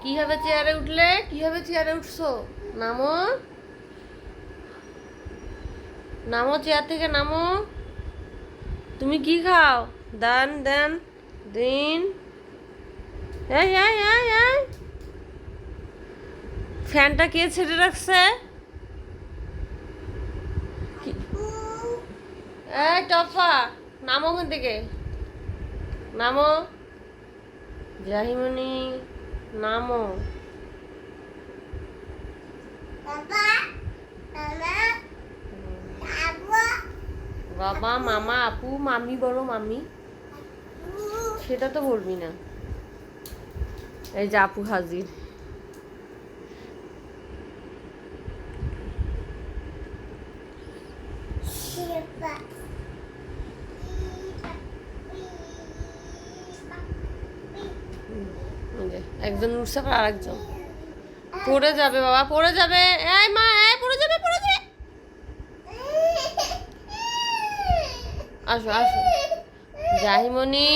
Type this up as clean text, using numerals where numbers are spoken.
কিভাবে চেয়ারে উঠলে? কিভাবে চেয়ারে উঠছো? নামো, নামো, চেয়ার থেকে নামো। তুমি কি খাও? দেন দেন দিন। এই এই এই এই, ফ্যানটা কে ছেড়ে রাখছে? এই টপা, নামো ওখান থেকে, নামো। জাহিমনি, নামো। বাবা, মামা, আপু, মামি, বড় মামি, সেটা তো বলবি না। এই যে আপু হাজির। একজন উঠছে, আর আরেকজন পড়ে যাবে। বাবা পড়ে যাবে। এই মা, এই পড়ে যাবে, পড়ে যাবে। আসো আসো জাহিমনি।